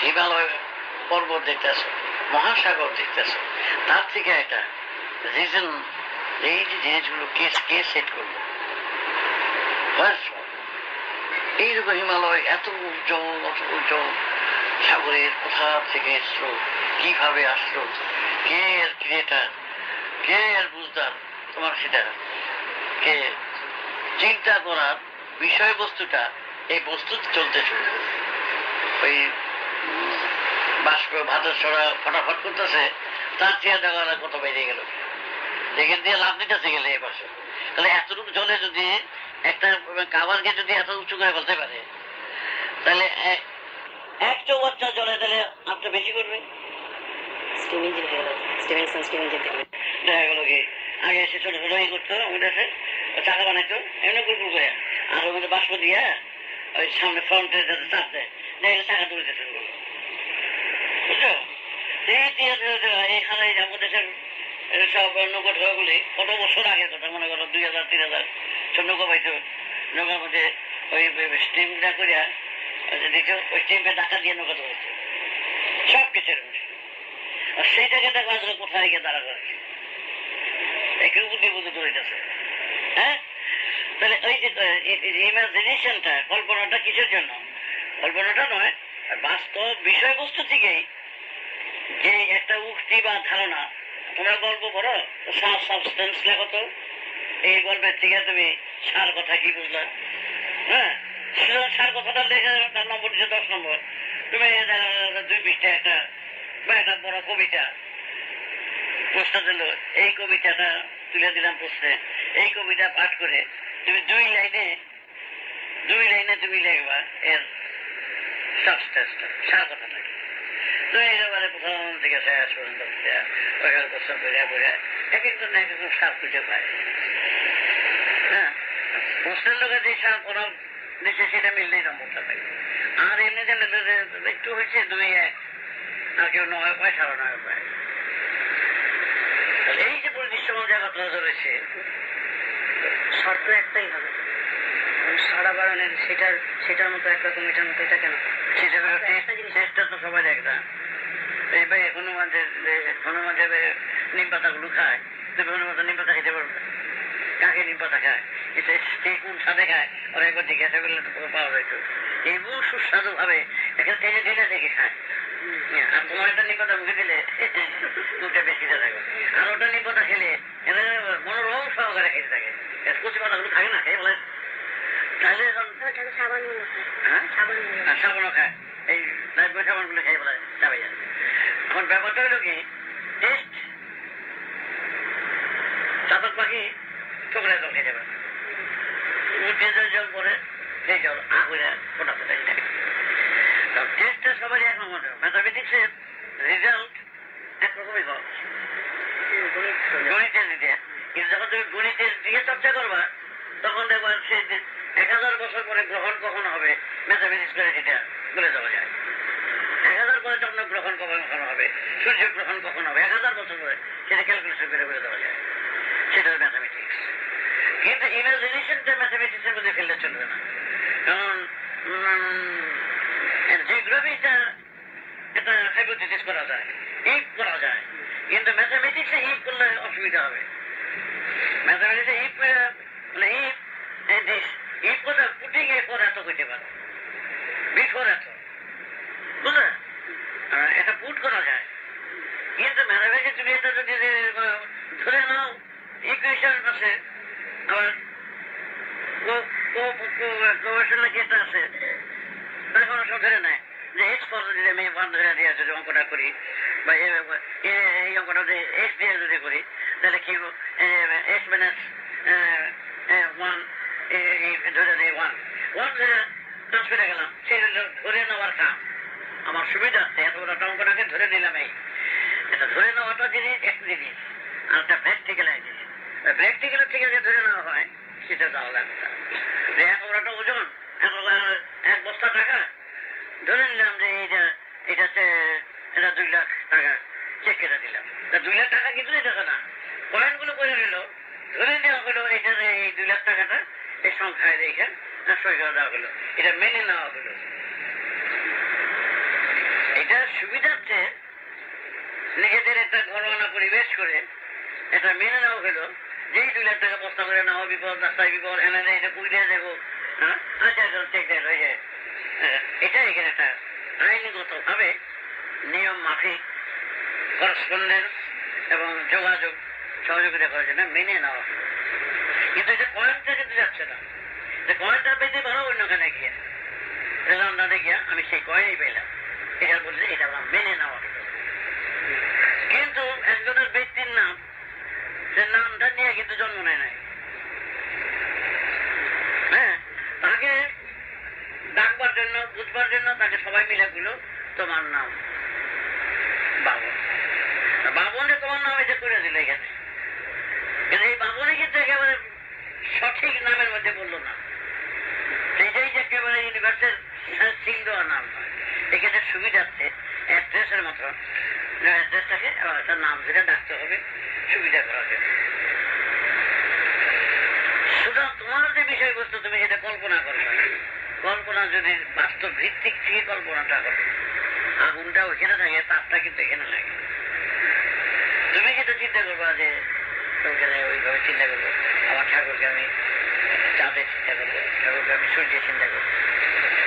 হিমালয় পর্বত দেখতেছো, মহাসাগর দেখতেছো, তার থেকে একটা রিজন, এই যে জিনিসগুলো কে সেট করলো, এইরকম হিমালয় এত উজ্জ্বল সাগরের কোথা থেকে এসলো, কিভাবে আসলো, কে এর ক্রিয়েটার, কে এর বুঝদার, তোমার সেটা কে চিন্তা করার বিষয়বস্তুটা এই বস্তু চলতে শুরু করবে। ওই বাষ্প ভাতের ছড়া ফটাফট করতেছে, তার চেয়ে দেখা কত বেরিয়ে গেল, এখান দিয়ে লাভ নিতেছে গেলে এ পাশে, তাহলে এতটুকু জলে যদি একটা খাবারকে যদি এত উঁচু করে ফেলতে পারে, তাহলে 1 চৌবাচ্চা জলে তাহলে আপটা বেশি করবে। স্টিম ইঞ্জিন হয়ে গেল, স্টিভেনসন স্টিম ইঞ্জিন থেকে দেখা গেল কি আগে এসে ছোট ছোট করতো, আমাদের চাকা বানাইতো এমনি কুরকুর করে, আর ওর মধ্যে বাষ্প দিয়া ওই সামনে ফ্রন্টে যাতে চাপ দেয় দেখলে টাকা তুলতে শুরু করলো, বুঝছো? এখানে আমাদের দেশের সব নৌকা ঠোকাগুলি কত বছর আগের কথা, মনে করো 2000 3000 সব নৌকা পাইতো। নৌকার মধ্যে ওই স্টিমটা করিয়া দেখো ওই স্টিমটা টাকা দিয়ে নৌকা ধরেছে সব কিছুর মধ্যে। আর সেইটাকে দেখো আজকে কোথায় গিয়ে দাঁড়া করেছে, একে বুদ্ধি বুদ্ধি ধরেছে। হ্যাঁ, তাহলে ওই যে ইমাজিনেশনটা, কল্পনাটা কিসের জন্য? কল্পনাটা নয়, বাস্তব বিষয়বস্তু থেকেই যে একটা উক্তি বা ধারণা। তোমরা গল্প পড়ো, সাবস্টেন্স লেখো তো, এই গল্পের থেকে তুমি সার কথা কি বুঝলা? হ্যাঁ, সার কথাটা লেখে তার নম্বর দিচ্ছে 10 নম্বর, তুমি 2 পৃষ্ঠা একটা বা একটা বড় কবিতা প্রশ্ন দিল, এই কবিতাটা তুলে দিলাম প্রশ্নে, এই কবিতা পাঠ করে তুমি 2 লাইনে তুমি লিখবা এর সাবস্টেন্সটা, সার কথাটা। তো একেবারে প্রথম থেকে শেষ পর্যন্ত ওইখানে প্রশ্ন করে করে এক একজন এক একজন সার খুঁজে পায়। হ্যাঁ, প্রশ্নের লোকে যে সার কোনো দিচ্ছে সেটা মিললেই নম্বরটা পাই। আর এমনি জানলে একটু হয়েছে 2-1, আর কেউ 9 পায়, 9.5 পায়। এই যে পরিদৃশ্যমান জায়গাটা রয়েছে, শর্ত একটাই হবে, সারা বাড়ানোর সেটার মতো একরকম, এটার মতো এটা কেন? চেষ্টা তো সবাই একটা। এই ভাই হনুমানদের নিম পাতাগুলো খায়, তুমি হনুমান নিম পাতা খেতে পারবে? কাকে নিম পাতা খায়? কে কোন স্বাদে খায় ওরা একবার জিজ্ঞাসা করলে তো পাওয়া যেত। এবং সুস্বাদু ভাবে একটা টেনে টেনে দেখে খায়। আর তোমার একটা নিম পাতা মুখে দিলে মুখটা বেশি থাকবে, আর ওটা নিম পাতা খেলে মনোরম সহকারে খেতে থাকে। কচি পাতাগুলো থাকে না, খেয়ে বলে তাহলে সাবানও খায়, এই সাবানগুলো খেয়ে বলে যাবে। এখন ব্যাপারটা হলো কি, টেস্ট চাতক পাখি চোখের জল খেতে পারে, জল পরে সেই জল আগুনে ফোটা ফোটাই থাকে। টেস্টটা সবাই এক রকম। ম্যাথামেটিক্সের রেজাল্ট একরকমই হয় গণিতের দিকে, কিন্তু যখন তুমি গণিতের দিকে চর্চা করবা তখন দেখবা সে 1000 বছর পরে গ্রহণ কখন হবে ম্যাথামেটিক্স করে সেটা বলে দেওয়া যায়। 1000 পরে চন্দ্রগ্রহণ কখন হবে, সূর্যগ্রহণ কখন হবে, 1000 বছর পরে সেটা ক্যালকুলেশন করে বলে দেওয়া যায়। সেটা ম্যাথামেটিক্স। কিন্তু ইমাজিনেশনটা ম্যাথামেটিক্সের মধ্যে ফেললে চলবে না, কারণ জিওগ্রাফিটা এটা হাইপোথিসিস করা যায়, ইফ করা যায়, কিন্তু ম্যাথামেটিক্সে ইফ করলে অসুবিধা হবে। ম্যাথামেটিক্সে ইফ মানে ইফ কথা পুটিং এ পর এত করতে পারো, বিফোর এত, বুঝলে? এটা পুট করা যায়, কিন্তু ম্যাথামেটিক্স তুমি এটা যদি ধরে নাও ইকুয়েশন আছে, আবার গবেষণা যেটা আছে তখন সব ধরে নেয় যে এক্স পদ্ধতি আমি 1 ধরে দিয়ে যদি অঙ্কটা করি, বা এই অঙ্কটা যদি এক্স দিয়ে যদি করি, তাহলে কি এক্স মাইনাস 1 ধরে দেয় 1 ধরে কাজ করে গেলাম, সেই ধরে নেওয়ার কাম আমার সুবিধা আছে। এত বড় অঙ্কটাকে ধরে নিলাম, এটা ধরে নেওয়াটা জিনিস এক জিনিস, আর একটা প্র্যাকটিক্যাল এক জিনিস। প্র্যাকটিক্যালের থেকে যে ধরে নেওয়া হয় সেটা আলাদা কথা। এক বড়টা ওজন 1 বস্তা টাকা ধরে নিলাম যে এটা 2 লাখ টাকা চেক কেটে দিলাম, 2 লাখ টাকা কিন্তু এটা না, পয়েন্টগুলো করে নিল, ধরে নেওয়া হলো এটা এই 2 লাখ টাকাটা এই সংখ্যায় রেখে সই করে দেওয়া হলো, এটা মেনে নেওয়া হলো। এটা সুবিধার্থে নিজেদের একটা ঘরোয়া পরিবেশ করে এটা মেনে নেওয়া হলো, যেই 2 লাখ টাকা বস্তা করে নেওয়া বিপদ, রাস্তায় বিপদ, এনে এটা পুড়িয়ে দেবো, হ্যাঁ আচ্ছা চেক দেয় হয়ে যায়। এটা এখানে একটা আইনগত ভাবে নিয়ম মাফিক করসপন্ডেন্স এবং যোগাযোগ সহযোগিতা করার জন্য মেনে নেওয়া হলো। কিন্তু এটা পয়েন্টটা কিন্তু যাচ্ছে না, যে কয়েনটা পেতে পারো অন্যখানে গিয়ে রেজাল্ট না দেখিয়া আমি সেই কয়েনই পেলাম, এটা বলছে এটা আমরা মেনে নেওয়া হলো। কিন্তু একজনের ব্যক্তির নাম, সে নামটা নিয়ে কিন্তু জন্ম নেয় নাই, হ্যাঁ, তাকে ডাকবার জন্য বুঝবার জন্য তাকে সবাই মিলে গুলো তোমার নাম বাবন, বাবনে তোমার নাম এটা করে দিল এখানে, কিন্তু এই বাবনে কিন্তু একেবারে সঠিক নামের মধ্যে বললো না, সেইটাই যে একেবারে নার্সের সিল দেওয়া নাম নয়, এক্ষেত্রে সুবিধার্থে অ্যাড্রেসের মতো অ্যাড্রেসটাকে তার নাম যেটা ডাকতে হবে সুবিধা করা যায়। সুতরাং তোমার যে বিষয়বস্তু তুমি যেটা কল্পনা করবে, কল্পনা যদি বাস্তব ভিত্তিক থেকে কল্পনাটা করবে, আগুনটা ওইখানে থাকে, তাপটা কিন্তু এখানে লাগে। তুমি যেটা চিন্তা করবা যে ওইখানে ওইভাবে চিন্তা করবো, আমার ঠাকুরকে আমি চাঁদে চিন্তা করবো, ঠাকুরকে আমি সূর্যে চিন্তা করবো,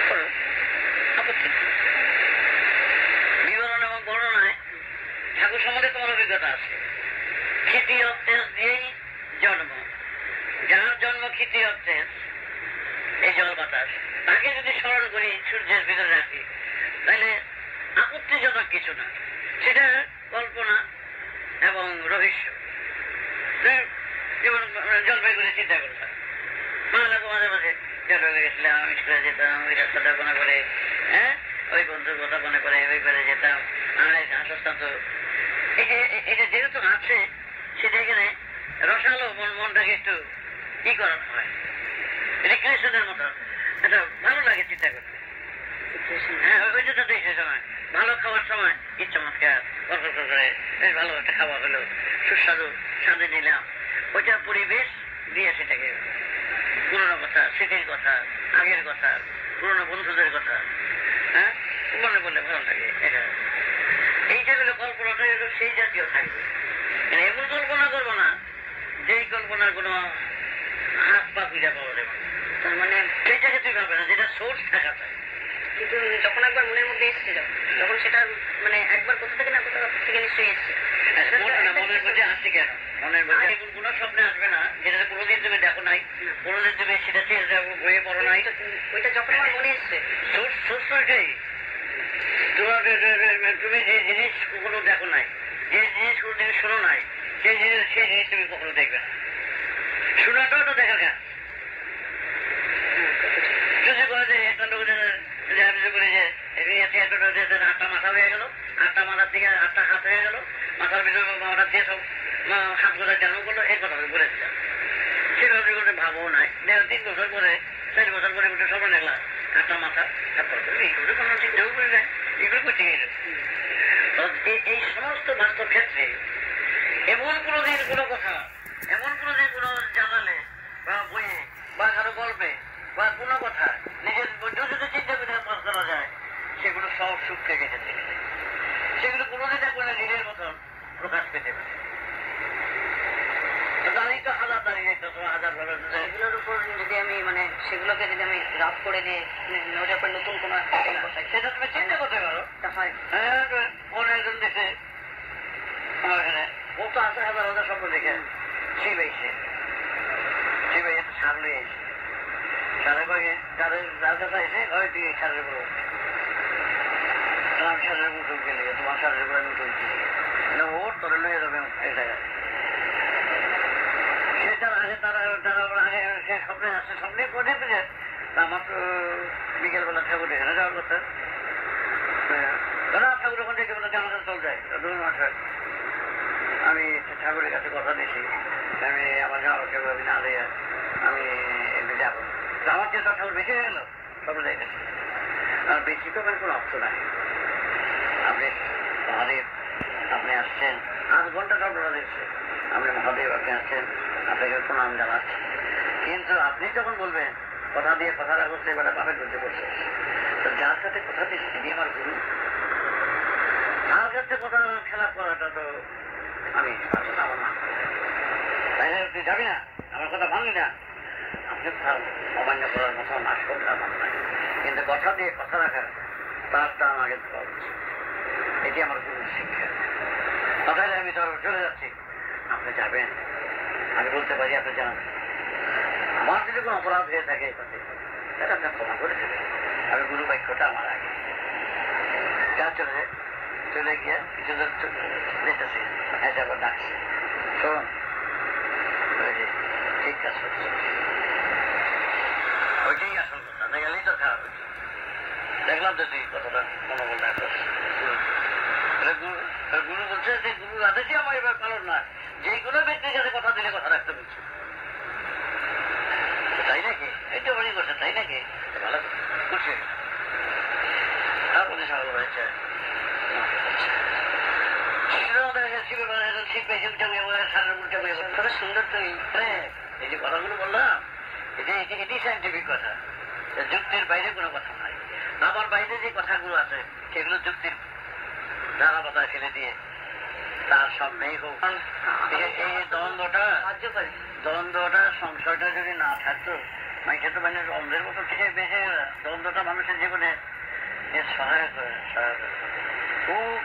করো, আপত্তি নেই। বিবরণ এবং বর্ণনায় ঠাকুর সম্বন্ধে তোমার অভিজ্ঞতা আছে। খ্যাতি অত্যাস দিয়েই জন্ম, যার জন্ম খ্যাতি অত্যাস, এই জল বাতাস, তাকে যদি স্মরণ করি সূর্যের ভিতরে রাখি, তাহলে আপত্তিজনক কিছু না, সেটা কল্পনা এবং রহস্য। যেমন জলপাইগুড়ি চিন্তা করলাম, মাঝে মাঝে জলপাইগুড়ি গেছিলাম, স্কুলে যেতাম, ওই রাস্তাটা মনে করে, হ্যাঁ, ওই বন্ধুর কথা মনে করে ওই বেড়ে যেতাম, আর হাসতাম। তো এটা যেহেতু আছে, সেটা এখানে রসালো মনটাকে একটু ই করানো হয়, রিক্রিয়েশনের মতো, এটা ভালো লাগে চিন্তা করতে। হ্যাঁ, ওইটা তো দেখে সময় ভালো খাওয়ার সময় কি চমৎকার করে বেশ ভালো একটা খাওয়া হলো, সুস্বাদু স্বাদে নিলাম, ওইটা পরিবেশ দিয়ে সেটাকে পুরোনো কথা, স্মৃতির কথা, আগের কথা, পুরোনো বন্ধুদের কথা, হ্যাঁ, মনে বললে ভালো লাগে। এটা এইটা হলো কল্পনাটা হলো সেই জাতীয় থাকবে। এমন কল্পনা করবো না যেই কল্পনার কোনো হাত পা পূজা পাওয়া যাবে, তার মানে সেইটাকে তুই ভাবে না, যেটা সোর্স থাকা চাই। কিন্তু যখন একবার মনের মধ্যে এসছে, তখন সেটা মানে একবার কোথা থেকে না কোথা থেকে নিশ্চয়ই এসছে। মনের মধ্যে আসছে কেন? মনের মধ্যে এমন কোনো স্বপ্নে আসবে না যেটা কোনোদিন তুমি দেখো নাই, কোনোদিন তুমি সেটা বইয়ে পড়ো নাই। ওইটা যখন আমার মনে এসছে, সোর্স ওইটাই। তুমি যে জিনিস কখনো দেখো নাই, যে জিনিস কোনোদিন শোনো নাই, সেই জিনিস তুমি কখনো দেখবে না। শোনাটাও তো দেখা কেন? যদি বলে যে একটা লোক বলে যে আটটা মাথা হয়ে গেল, আটটা মাথার থেকে আটটা হাত হয়ে গেল, মাথার ভিতরে মাথার দিয়ে সব হাতগুলো চালু করলো, এই কথা বলেছিলাম। সেভাবে কোনো ভাবও নাই। 3 বছর পরে 4 বছর পরে উঠে সব দেখলাম আটটা মাথা, তারপর এইগুলো কোনো চিন্তাও করে যায়, এগুলো করতে গেল। এই সমস্ত বাস্তব ক্ষেত্রে এমন কোনোদিন কোনো কথা, এমন কোনোদিন কোনো জানালে বা বইয়ে বা কারো গল্পে বা কোনো কথা নিজের মধ্যেও যদি চিন্তা করে পাস করা যায়, সেগুলো সব সুখ থেকে যেতে গেলে সেগুলো কোনোদিন একবার নিজের মতন প্রকাশ পেতে পারে। দাঁড়িয়ে তো দাঁড়িয়ে হাজার ভালো সেগুলোর উপর যদি আমি মানে সেগুলোকে যদি আমি রাফ করে দিয়ে ওটার উপর নতুন কোনো বসাই, সেটা তুমি চিন্তা করতে পারো। হয় হ্যাঁ, কোন একজন দেখে আমার এখানে ও তো আছে হাজার হাজার স্বপ্ন দেখে শিবাইছে, শিবাই একটা সার লয়ে এসে সারে কয়ে যার কাছে এসে ওই তুই সারের উপর আমি সারের উপর উঠে গেলে তোমার সারের উপর আমি উঠে গেলে ওর তোরে লয়ে যাবে এই জায়গায়। সেটার আগে তারা আগে সে স্বপ্নে আসছে, স্বপ্নে করে পেয়ে আমার তো বিকেলবেলা ঠাকুর এখানে যাওয়ার কথা। দাদা ঠাকুর ওখান থেকে বলে আমার কাছে চল যায়, 2 মাস হয় আমি ঠাকুরের কাছে কথা দিয়েছি, আমি আমার যাওয়ার কেউ আমি না দিয়ে আমি এমনি যাবো। আমার যে ঠাকুর বেশি হয়ে গেল সব দেখেছি, আর বেশি তো মানে কোনো অর্থ নাই। আপনি মহাদেব, আপনি আসছেন 8 ঘন্টা আপনারা দেখছে, আপনি মহাদেব আপনি আসছেন, আপনাকে প্রণাম জানাচ্ছি। কিন্তু আপনি যখন বলবেন কথা দিয়ে কথা রাখছে, এবার পাপের করতে বসে, তো যার সাথে কথা দিচ্ছি তিনি আমার গুরু, তার কাছে কথা খেলাপ করাটা তো আমি আমার না। তাই তুই যাবি না, আমার কথা ভাঙবি না, আপনি তার অমান্য করার মতো নাশ করতে আমার নাই, কিন্তু কথা দিয়ে কথা রাখার তার দাম আগে দেওয়া উচিত। এটি আমার গুরুর শিক্ষা। তাহলে আমি ধর চলে যাচ্ছি, আপনি যাবেন, আমি বলতে পারি আপনি জানান আমার যদি কোনো অপরাধ হয়ে থাকে এই কথা, তাহলে আপনার ক্ষমা করে দেবেন। আমি গুরু বাক্যটা আমার আগে যা চলে গিয়ে কিছু যেতেছি, এসে আবার ডাকছে, শোন ঠিক কাজ করছে, ওইটাই আসল কথা, না গেলেই তো খারাপ হচ্ছে। দেখলাম তো তুই কতটা মনোবল না করছিস। গুরু বলছে যে গুরুর আদেশই আমার এবার পালন না, যে কোনো ব্যক্তির কাছে কথা দিলে কথা রাখতে বলছে। তাই নাকি? এই তো বাড়ি করছে, তাই নাকি? ভালো বলছে তার প্রতি সহজ হয়েছে তবে সুন্দর তুমি এই যে কথাগুলো বললাম এটি সাইন্টিফিক কথা, যুক্তির বাইরে কোনো কথা নাই। আমার বাইরে যে কথাগুলো আছে সেগুলো যুক্তির ধারা পাতায় ফেলে দিয়ে তার সব নেই হোক। এই দ্বন্দ্বটা সংশয়টা যদি না থাকতো মানুষের তো মানে দ্বন্দ্বের মতো থেকে বেশি দ্বন্দ্বটা মানুষের জীবনে সহায়ক খুব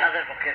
তাদের পক্ষে